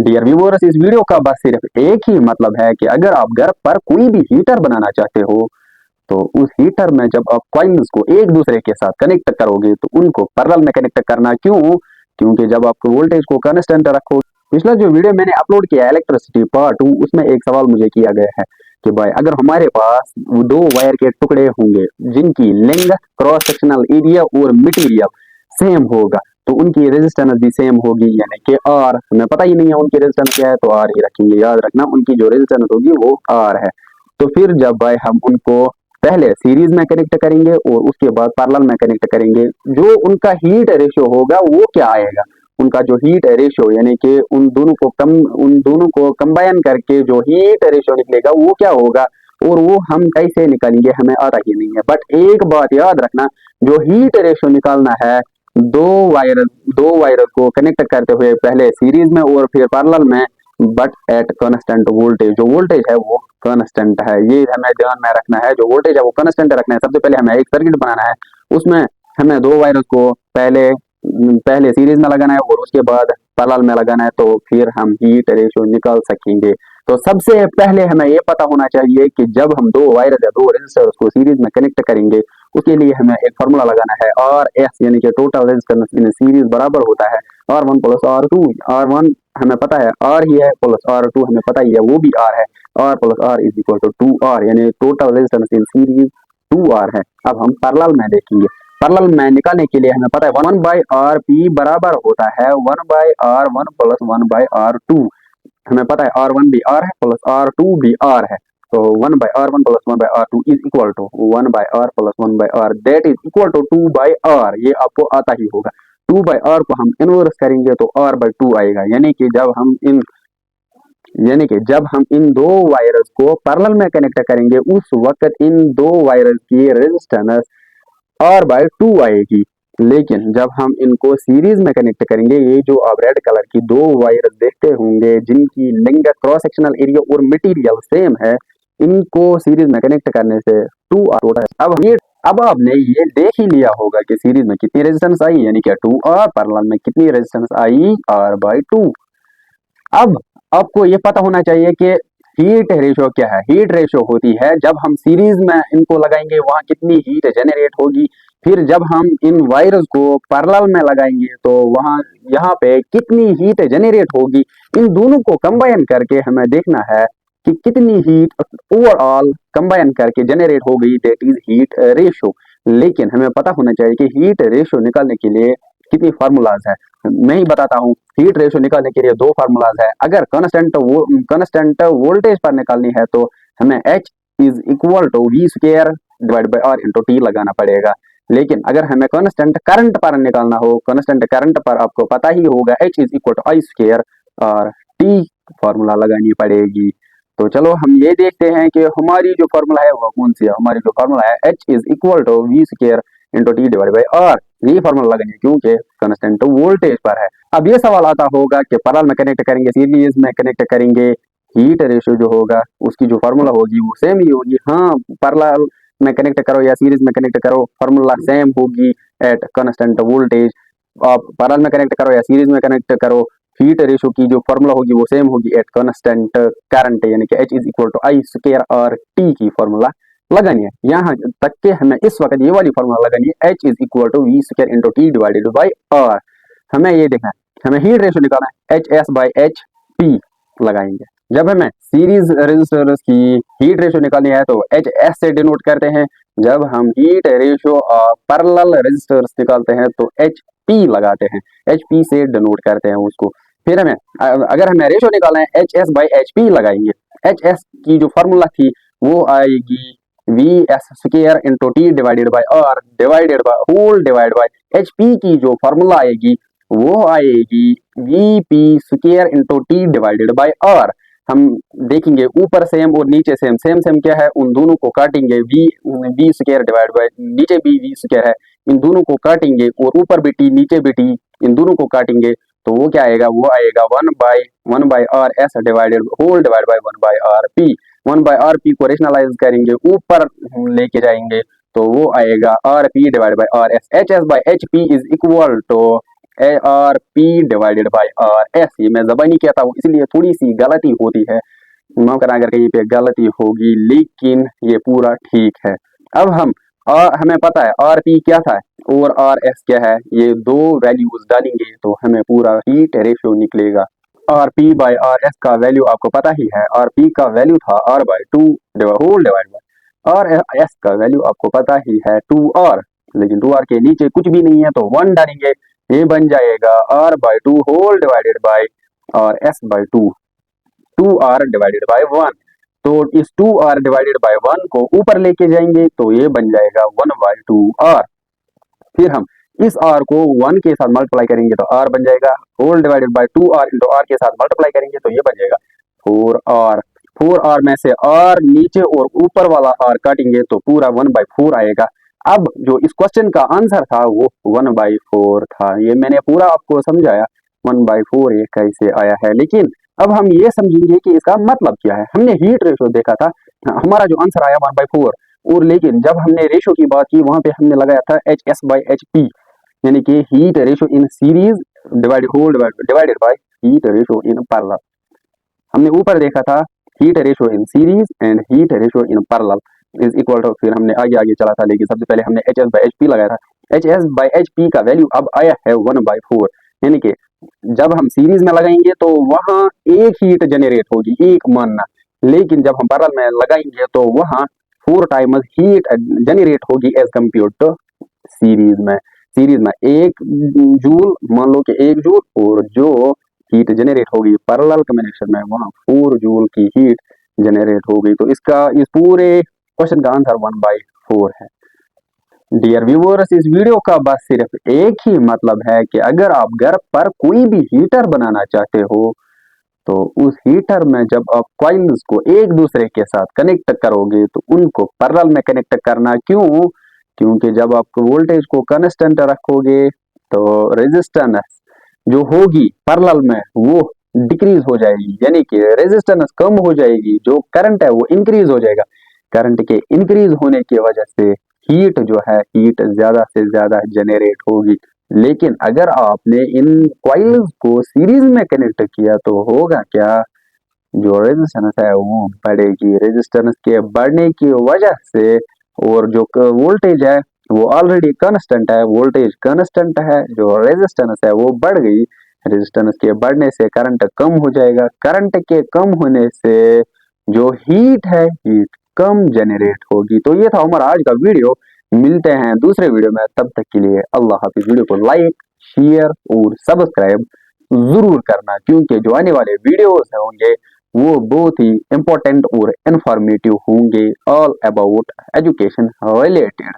Dear viewers, इस video का बस सिर्फ एक ही मतलब है कि अगर आप घर पर कोई भी हीटर बनाना चाहते हो तो उस हीटर में जब आप कॉइल्स को एक दूसरे के साथ कनेक्ट करोगे तो उनको पैरेलल में कनेक्ट करना क्यों? क्योंकि जब आप वोल्टेज को कांस्टेंट रखो। पिछला जो वीडियो मैंने अपलोड किया इलेक्ट्रिसिटी पार्ट 2, उसमें एक सवाल मुझे किया गया है कि भाई अगर हमारे पास दो वायर के टुकड़े होंगे जिनकी लेंथ, क्रॉस सेक्शनल एरिया और मटेरियल सेम होगा तो उनकी रेजिस्टेंस भी सेम होगी, यानी कि आर। हमें पता ही नहीं है उनकी रेजिस्टेंस क्या है तो आर ही रखेंगे। याद रखना उनकी जो रेजिस्टेंस होगी वो आर है। तो फिर जब भाई हम उनको पहले सीरीज में कनेक्ट करेंगे और उसके बाद पैरेलल में कनेक्ट करेंगे, जो उनका हीट रेशियो होगा वो क्या आएगा? उनका जो हीट रेशियो यानी कि उन दोनों को कंबाइन करके जो हीट रेशियो निकलेगा वो क्या होगा और वो हम कैसे निकालेंगे हमें आता ही नहीं है। बट एक बात याद रखना, जो हीट रेशियो निकालना है दो वायर को कनेक्ट करते हुए पहले सीरीज में और फिर पैरेलल में, बट एट कांस्टेंट वोल्टेज। जो वोल्टेज है वो कांस्टेंट है, ये हमें ध्यान में रखना है। जो वोल्टेज है वो कांस्टेंट रखना है। सबसे पहले हमें एक सर्किट बनाना है, उसमें हमें दो वायर्स को पहले पहले सीरीज में लगाना है और उसके बाद पैरेलल में लगाना है, तो फिर हम हीट रेशियो निकाल सकेंगे। तो सबसे पहले हमें ये पता होना चाहिए कि जब हम दो वायर्स या दो रेजिस्टर्स को सीरीज में कनेक्ट करेंगे उसके लिए हमें एक फार्मूला लगाना है आर एस, यानी कि टोटल रेजिस्टेंस इन सीरीज बराबर होता है R1 प्लस R2। R1 हमें पता है R ही है, प्लस R2 हमें पता ही है वो भी R है। R plus R is equal to 2R, यानी total resistance in series 2R है। अब हम पैरेलल में देखेंगे। पैरेलल में निकालने के लिए हमें पता है 1 बाई आर पी बराबर होता है 1 by R1 plus 1 by R2। हमें पता है R1 भी R है प्लस R2 भी R है, तो 1 by R1 plus 1 by R2 is equal to 1 by R plus 1 by R, that is equal to 2 by R। ये आपको आता ही होगा। 2 बाई R को हम इनवर्स करेंगे तो R बाई 2 आएगा, यानी कि जब हम इन दो वायर्स को पैरेलल में कनेक्ट करेंगे उस वक्त इन दो वायर्स की रेजिस्टेंस R बाई 2 आएगी। लेकिन जब हम इनको सीरीज में कनेक्ट करेंगे, ये जो आप रेड कलर की दो वायर देखते होंगे जिनकी लेंथ, क्रॉस सेक्शनल एरिया और मटेरियल सेम है, इनको सीरीज में कनेक्ट करने से 2R होता है। अब आपने ये देख ही लिया होगा कि सीरीज में कितनी रेजिस्टेंस आई, यानी कि 2R, पैरेलल में कितनी रेजिस्टेंस आई R बाई 2। अब आपको ये पता होना चाहिए कि हीट रेशियो क्या है। हीट रेशियो होती है जब हम सीरीज में इनको लगाएंगे वहां कितनी हीट जनरेट होगी, फिर जब हम इन वायर्स को पैरेलल में लगाएंगे तो वहां यहाँ पे कितनी हीट जनरेट होगी। इन दोनों को कंबाइन करके हमें देखना है कि कितनी हीट ओवरऑल कंबाइन करके जनरेट हो गई, दैट इज हीट रेशियो। लेकिन हमें पता होना चाहिए कि हीट रेशियो निकालने के लिए कितनी फार्मूलाज है। मैं ही बताता हूँ। हीट रेशियो निकालने के लिए दो फार्मूलाज है। अगर कांस्टेंट वोल्टेज पर निकालनी है तो हमें H is equal to V square divide by R into T लगाना पड़ेगा। लेकिन अगर हमें कांस्टेंट करंट पर निकालना हो, कांस्टेंट करंट पर आपको पता ही होगा H is equal to I square और T फार्मूला लगानी पड़ेगी। तो चलो हम ये देखते हैं कि हमारी जो फार्मूला है वो कौन सी है। हमारी जो फार्मूला है H is equal to V square into T divide by R। ये फार्मूला लगानी है क्योंकि कांस्टेंट वोल्टेज पर है। अब ये सवाल आता होगा कि पैरेलल में कनेक्ट करेंगे, सीरीज में कनेक्ट करेंगे, हीट रेशियो जो होगा उसकी जो फार्मूला होगी वो सेम ही होगी। हाँ, पैरेलल में कनेक्ट करो या सीरीज में कनेक्ट करो, फार्मूला सेम होगी एट कांस्टेंट वोल्टेज। आप पैरेलल में कनेक्ट करो या सीरीज में कनेक्ट करो, हीट रेशियो की जो फार्मूला होगी वो सेम होगी एट कांस्टेंट करंट, यानी कि H is equal to I square और T की फार्मूला लगानी है। यहाँ तक के हमें इस वक्त ये वाली फार्मूला लगानी है H is equal to V square into T divided by R। हमें ये देखना है, हमें हीट रेशियो निकालना है HS बाई HP लगाएंगे। जब हमें सीरीज रेजिस्टर्स की हीट रेशियो निकालनी है तो HS से डिनोट करते हैं। जब हम हीट रेशियो पैरेलल रेजिस्टर्स निकालते हैं तो HP लगाते हैं, HP से डिनोट करते हैं उसको। फिर हमें अगर हमें रेशियो निकालना है HS बाई HP लगाएंगे। HS की जो फार्मूला थी वो आएगी VS square into T divided by R divided by whole divide by HP की जो फार्मूला आएगी वो आएगी VP square into T divided by R। हम देखेंगे ऊपर सेम और नीचे सेम। सेम सेम क्या है, उन दोनों को काटेंगे, V स्क्वायर डिवाइड बाई नीचे भी V स्क्वायर है, इन दोनों को काटेंगे और ऊपर भी T नीचे भी T, इन दोनों को काटेंगे तो वो क्या आएगा, वो आएगा 1 by R S divided whole divide by 1 by R P. 1 by R P को रेशनलाइज करेंगे, ऊपर लेके जाएंगे तो वो आएगा R P divide by R S. H S by H P is equal to R P divided by R S. ये मैं जबानी कहता हूँ इसलिए थोड़ी सी गलती होती है, माफ करना अगर कहीं पे गलती होगी, लेकिन ये पूरा ठीक है। अब हमें पता है आर पी क्या था और आर एस क्या है, ये दो वैल्यूज डालेंगे तो हमें पूरा हीट रेशियो निकलेगा। R P by R S का वैल्यू आपको पता ही है, आर पी का वैल्यू था R by two whole divide by R S का वैल्यू आपको पता ही है टू आर, लेकिन टू आर के नीचे कुछ भी नहीं है तो वन डालेंगे, ये बन जाएगा R by two whole divided by R S by two, two R divided by one. तो इस two R divided by one को ऊपर लेके जाएंगे तो ये बन जाएगा वन बाई टू आर। फिर हम इस r को 1 के साथ मल्टीप्लाई करेंगे तो r बन जाएगा, whole divided by 2r into r के साथ मल्टीप्लाई करेंगे तो ये बन जाएगा 4r। 4r में से r नीचे और ऊपर वाला r काटेंगे तो पूरा 1/4 आएगा। अब जो इस क्वेश्चन का आंसर था वो 1/4 था, ये मैंने पूरा आपको समझाया 1/4 ये कैसे आया है। लेकिन अब हम ये समझेंगे कि इसका मतलब क्या है। हमने हीट रेशियो देखा था, हमारा जो आंसर आया 1/4, और लेकिन जब हमने रेशियो की बात की वहां पे हमने लगाया था H S by H P, यानी कि heat ratio in series divided by heat ratio in parallel. हमने ऊपर देखा था heat ratio in series and heat ratio in parallel is equal to, फिर हमने आगे आगे चला था, लेकिन सबसे पहले हमने H S by H P लगाया था। H S by H P का वैल्यू अब आया है 1/4, यानी कि जब हम सीरीज में लगाएंगे तो वहां एक हीट जनरेट होगी, एक मानना, लेकिन जब हम पैरेलल में लगाएंगे तो वहां 4 टाइम्स हीट जनरेट होगी एज कम्पेयर टू सीरीज में। सीरीज में 1 जूल, मान लो कि 1 जूल, और जो हीट जनरेट होगी पैरेलल कम्बिनेशन में वहां 4 जूल की हीट जनरेट होगी। तो इस पूरे क्वेश्चन का आंसर 1/4 है। डियर व्यूअर्स, इस वीडियो का बस सिर्फ एक ही मतलब है कि अगर आप घर पर कोई भी हीटर बनाना चाहते हो तो उस हीटर में जब आप कॉइल्स को एक दूसरे के साथ कनेक्ट करोगे तो उनको पैरेलल में कनेक्ट करना। क्यों? क्योंकि जब आप वोल्टेज को कांस्टेंट रखोगे तो रेजिस्टेंस जो होगी पैरेलल में वो डिक्रीज हो जाएगी, यानी कि रेजिस्टेंस कम हो जाएगी, जो करंट है वो इंक्रीज हो जाएगा। करंट के इंक्रीज होने की वजह से हीट जो है हीट ज्यादा से ज्यादा जनरेट होगी। लेकिन अगर आपने इन कॉइल्स को सीरीज में कनेक्ट किया तो होगा क्या, जो रेजिस्टेंस है वो बढ़ेगी। रेजिस्टेंस के बढ़ने की वजह से और जो वोल्टेज है वो ऑलरेडी कांस्टेंट है, वोल्टेज कांस्टेंट है, जो रेजिस्टेंस है वो बढ़ गई। रेजिस्टेंस के बढ़ने से करंट कम हो जाएगा, करंट के कम होने से जो हीट है हीट कम जनरेट होगी। तो ये था हमारा आज का वीडियो, मिलते हैं दूसरे वीडियो में, तब तक के लिए अल्लाह हाफिज। वीडियो को लाइक, शेयर और सब्सक्राइब जरूर करना, क्योंकि जो आने वाले वीडियोस होंगे वो बहुत ही इंपॉर्टेंट और इंफॉर्मेटिव होंगे, ऑल अबाउट एजुकेशन रिलेटेड।